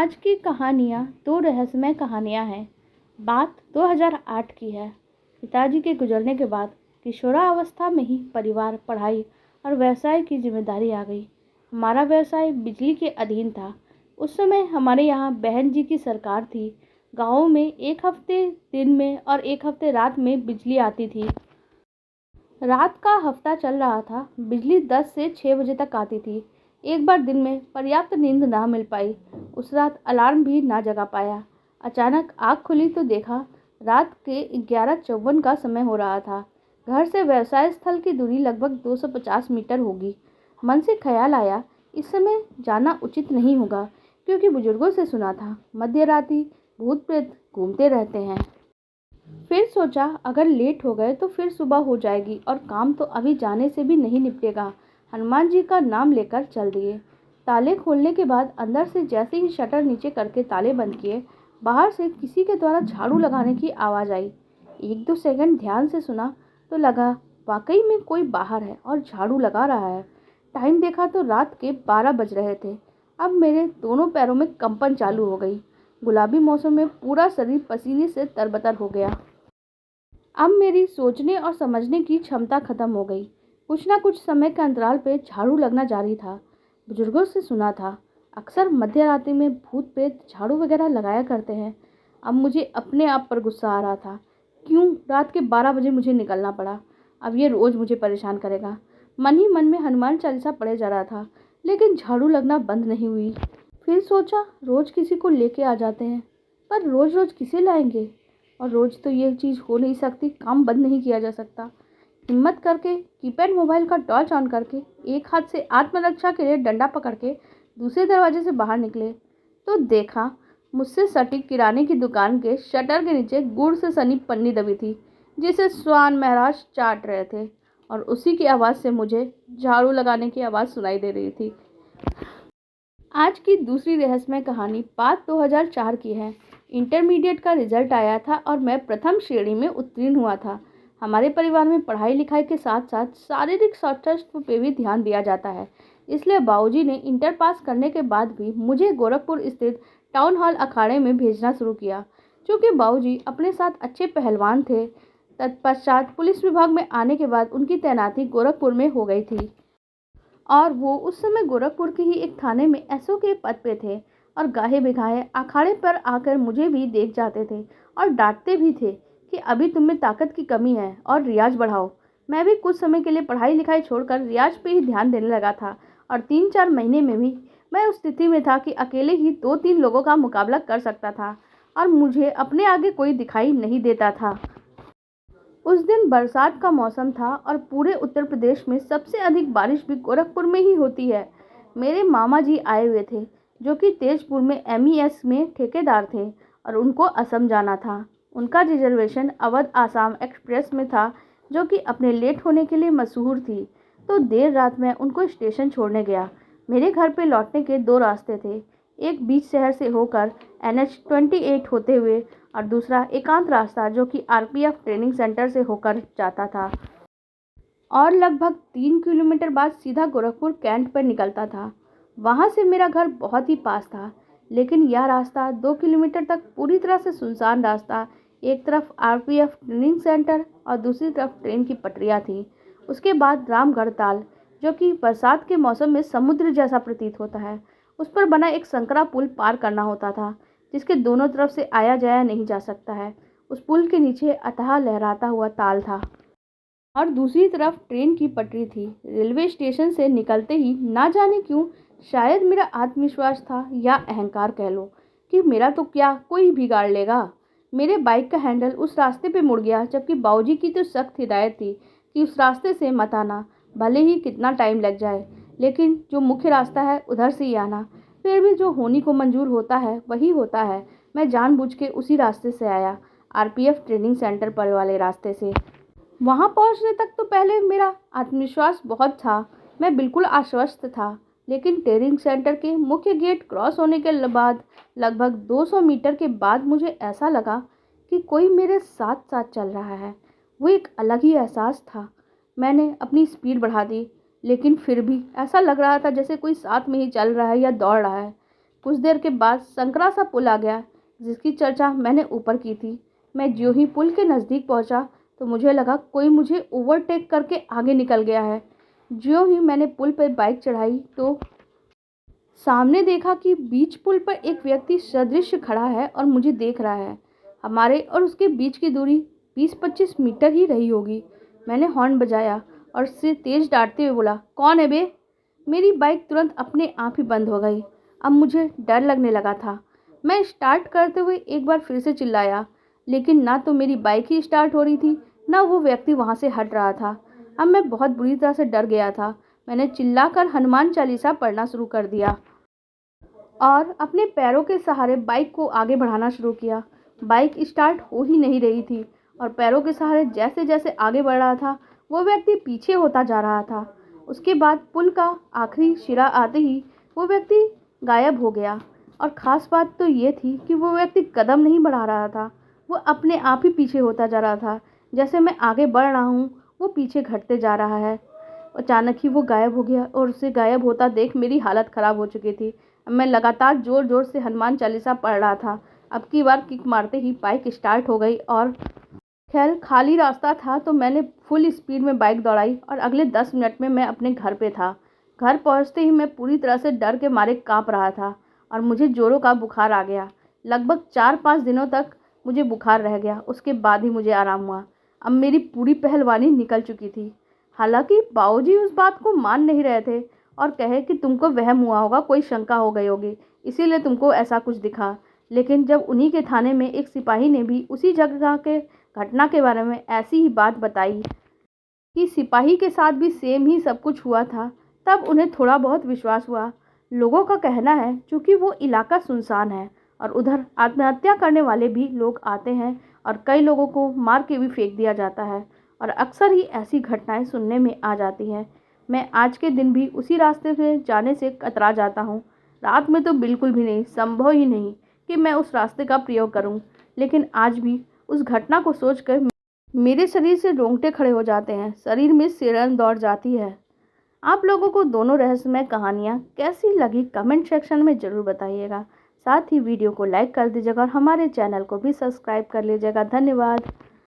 आज की कहानियाँ दो रहस्यमय कहानियाँ हैं। बात 2008 की है। पिताजी के गुजरने के बाद किशोरावस्था में ही परिवार, पढ़ाई और व्यवसाय की जिम्मेदारी आ गई। हमारा व्यवसाय बिजली के अधीन था। उस समय हमारे यहाँ बहन जी की सरकार थी। गाँव में एक हफ्ते दिन में और एक हफ्ते रात में बिजली आती थी। रात का हफ्ता चल रहा था। बिजली 10 से 6 बजे तक आती थी। एक बार दिन में पर्याप्त नींद ना मिल पाई। उस रात अलार्म भी ना जगा पाया। अचानक आँख खुली तो देखा रात के 11:54 का समय हो रहा था। घर से व्यवसाय स्थल की दूरी लगभग 250 मीटर होगी। मन से ख्याल आया, इस समय जाना उचित नहीं होगा, क्योंकि बुजुर्गों से सुना था मध्य रात्रि भूत प्रेत घूमते रहते हैं। फिर सोचा अगर लेट हो गए तो फिर सुबह हो जाएगी और काम तो अभी जाने से भी नहीं निपटेगा। हनुमान जी का नाम लेकर चल दिए। ताले खोलने के बाद अंदर से जैसे ही शटर नीचे करके ताले बंद किए, बाहर से किसी के द्वारा झाड़ू लगाने की आवाज़ आई। 1-2 सेकंड ध्यान से सुना तो लगा वाकई में कोई बाहर है और झाड़ू लगा रहा है। टाइम देखा तो रात के 12 बज रहे थे। अब मेरे दोनों पैरों में कंपन चालू हो गई। गुलाबी मौसम में पूरा शरीर पसीने से तरबतर हो गया। अब मेरी सोचने और समझने की क्षमता खत्म हो गई। कुछ ना कुछ समय के अंतराल पे झाड़ू लगना जारी था। बुजुर्गों से सुना था अक्सर मध्य रात्रि में भूत प्रेत झाड़ू वगैरह लगाया करते हैं। अब मुझे अपने आप पर गुस्सा आ रहा था। क्यों रात के 12 बजे मुझे निकलना पड़ा? अब ये रोज मुझे परेशान करेगा। मन ही मन में हनुमान चालीसा पढ़े जा रहा था, लेकिन झाड़ू लगना बंद नहीं हुई। फिर सोचा रोज किसी को लेके आ जाते हैं, पर रोज रोज किसे लाएंगे? और रोज तो ये चीज़ हो नहीं सकती, काम बंद नहीं किया जा सकता। हिम्मत करके कीपैड मोबाइल का टॉर्च ऑन करके एक हाथ से आत्मरक्षा के लिए डंडा पकड़ के दूसरे दरवाजे से बाहर निकले तो देखा मुझसे सटीक किराने की दुकान के शटर के नीचे गुड़ से सनी पन्नी दबी थी, जिसे स्वान महाराज चाट रहे थे, और उसी की आवाज़ से मुझे झाड़ू लगाने की आवाज़ सुनाई दे रही थी। आज की दूसरी रहस्यमय कहानी बात 2004 की है। इंटरमीडिएट का रिजल्ट आया था और मैं प्रथम श्रेणी में उत्तीर्ण हुआ था। हमारे परिवार में पढ़ाई लिखाई के साथ साथ शारीरिक स्वास्थ्य पे भी ध्यान दिया जाता है। इसलिए बाबूजी ने इंटर पास करने के बाद भी मुझे गोरखपुर स्थित टाउन हॉल अखाड़े में भेजना शुरू किया। क्योंकि बाबूजी अपने साथ अच्छे पहलवान थे, तत्पश्चात पुलिस विभाग में आने के बाद उनकी तैनाती गोरखपुर में हो गई थी और वो उस समय गोरखपुर के ही एक थाने में एसओ के पद पे थे और गाहे बिगाहे अखाड़े पर आकर मुझे भी देख जाते थे और डांटते भी थे कि अभी तुम में ताकत की कमी है और रियाज बढ़ाओ। मैं भी कुछ समय के लिए पढ़ाई लिखाई छोड़कर रियाज पे ही ध्यान देने लगा था और 3-4 महीने में भी मैं उस स्थिति में था कि अकेले ही 2-3 लोगों का मुकाबला कर सकता था और मुझे अपने आगे कोई दिखाई नहीं देता था। उस दिन बरसात का मौसम था और पूरे उत्तर प्रदेश में सबसे अधिक बारिश भी गोरखपुर में ही होती है। मेरे मामा जी आए हुए थे, जो कि तेजपुर में एमईएस में ठेकेदार थे और उनको असम जाना था। उनका रिजर्वेशन अवध आसाम एक्सप्रेस में था, जो कि अपने लेट होने के लिए मशहूर थी। तो देर रात में उनको स्टेशन छोड़ने गया। मेरे घर पे लौटने के 2 रास्ते थे, एक बीच शहर से होकर NH-28 होते हुए और दूसरा एकांत रास्ता जो कि आरपीएफ ट्रेनिंग सेंटर से होकर जाता था और लगभग 3 किलोमीटर बाद सीधा गोरखपुर कैंट पर निकलता था। वहां से मेरा घर बहुत ही पास था, लेकिन यह रास्ता 2 किलोमीटर तक पूरी तरह से सुनसान रास्ता। एक तरफ आरपीएफ ट्रेनिंग सेंटर और दूसरी तरफ ट्रेन की पटरियां थी। उसके बाद रामगढ़ ताल, जो कि बरसात के मौसम में समुद्र जैसा प्रतीत होता है, उस पर बना एक संकरा पुल पार करना होता था, जिसके दोनों तरफ से आया जाया नहीं जा सकता है। उस पुल के नीचे अथाह लहराता हुआ ताल था और दूसरी तरफ ट्रेन की पटरी थी। रेलवे स्टेशन से निकलते ही ना जाने क्यों, शायद मेरा आत्मविश्वास था या अहंकार कह लो, कि मेरा तो क्या कोई बिगाड़ लेगा। मेरे बाइक का हैंडल उस रास्ते पे मुड़ गया, जबकि बाबूजी की तो सख्त हिदायत थी कि उस रास्ते से मत आना, भले ही कितना टाइम लग जाए, लेकिन जो मुख्य रास्ता है उधर से ही आना। फिर भी जो होनी को मंजूर होता है वही होता है। मैं जानबूझ के उसी रास्ते से आया, आरपीएफ ट्रेनिंग सेंटर पर वाले रास्ते से। वहां पहुंचने तक तो पहले मेरा आत्मविश्वास बहुत था, मैं बिल्कुल आश्वस्त था, लेकिन ट्रेनिंग सेंटर के मुख्य गेट क्रॉस होने के बाद लगभग 200 मीटर के बाद मुझे ऐसा लगा कि कोई मेरे साथ साथ चल रहा है। वो एक अलग ही एहसास था। मैंने अपनी स्पीड बढ़ा दी, लेकिन फिर भी ऐसा लग रहा था जैसे कोई साथ में ही चल रहा है या दौड़ रहा है। कुछ देर के बाद संकरा सा पुल आ गया जिसकी चर्चा मैंने ऊपर की थी। मैं ज्यों ही पुल के नज़दीक पहुंचा तो मुझे लगा कोई मुझे ओवरटेक करके आगे निकल गया है। ज्यों ही मैंने पुल पर बाइक चढ़ाई तो सामने देखा कि बीच पुल पर एक व्यक्ति सदृश खड़ा है और मुझे देख रहा है। हमारे और उसके बीच की दूरी 20-25 मीटर ही रही होगी। मैंने हॉर्न बजाया और उससे तेज डांटते हुए बोला, कौन है बे? मेरी बाइक तुरंत अपने आप ही बंद हो गई। अब मुझे डर लगने लगा था। मैं स्टार्ट करते हुए एक बार फिर से चिल्लाया, लेकिन ना तो मेरी बाइक ही स्टार्ट हो रही थी, ना वो व्यक्ति वहाँ से हट रहा था। अब मैं बहुत बुरी तरह से डर गया था। मैंने चिल्लाकर हनुमान चालीसा पढ़ना शुरू कर दिया और अपने पैरों के सहारे बाइक को आगे बढ़ाना शुरू किया। बाइक स्टार्ट हो ही नहीं रही थी और पैरों के सहारे जैसे जैसे आगे बढ़ रहा था वो व्यक्ति पीछे होता जा रहा था। उसके बाद पुल का आखिरी सिरा आते ही वो व्यक्ति गायब हो गया और ख़ास बात तो ये थी कि वो व्यक्ति कदम नहीं बढ़ा रहा था, वो अपने आप ही पीछे होता जा रहा था। जैसे मैं आगे बढ़ रहा हूँ वो पीछे घटते जा रहा है। अचानक ही वो गायब हो गया और उसे गायब होता देख मेरी हालत ख़राब हो चुकी थी। मैं लगातार ज़ोर ज़ोर से हनुमान चालीसा पढ़ रहा था। अब की बार किक मारते ही बाइक स्टार्ट हो गई और खैर खाली रास्ता था तो मैंने फुल स्पीड में बाइक दौड़ाई और अगले 10 मिनट में मैं अपने घर पे था। घर पहुंचते ही मैं पूरी तरह से डर के मारे काँप रहा था और मुझे जोरों का बुखार आ गया। लगभग 4-5 दिनों तक मुझे बुखार रह गया, उसके बाद ही मुझे आराम हुआ। अब मेरी पूरी पहलवानी निकल चुकी थी। हालांकि बाबूजी उस बात को मान नहीं रहे थे और कहे कि तुमको वहम हुआ होगा, कोई शंका हो गई होगी, इसीलिए तुमको ऐसा कुछ दिखा। लेकिन जब उन्हीं के थाने में एक सिपाही ने भी उसी जगह के घटना के बारे में ऐसी ही बात बताई कि सिपाही के साथ भी सेम ही सब कुछ हुआ था, तब उन्हें थोड़ा बहुत विश्वास हुआ। लोगों का कहना है क्योंकि वो इलाका सुनसान है और उधर आत्महत्या करने वाले भी लोग आते हैं और कई लोगों को मार के भी फेंक दिया जाता है और अक्सर ही ऐसी घटनाएं सुनने में आ जाती हैं। मैं आज के दिन भी उसी रास्ते से जाने से कतरा जाता हूँ। रात में तो बिल्कुल भी नहीं, संभव ही नहीं कि मैं उस रास्ते का प्रयोग करूँ। लेकिन आज भी उस घटना को सोचकर मेरे शरीर से रोंगटे खड़े हो जाते हैं, शरीर में सिरन दौड़ जाती है। आप लोगों को दोनों रहस्यमय कहानियाँ कैसी लगी कमेंट सेक्शन में ज़रूर बताइएगा। साथ ही वीडियो को लाइक कर दीजिएगा और हमारे चैनल को भी सब्सक्राइब कर लीजिएगा। धन्यवाद।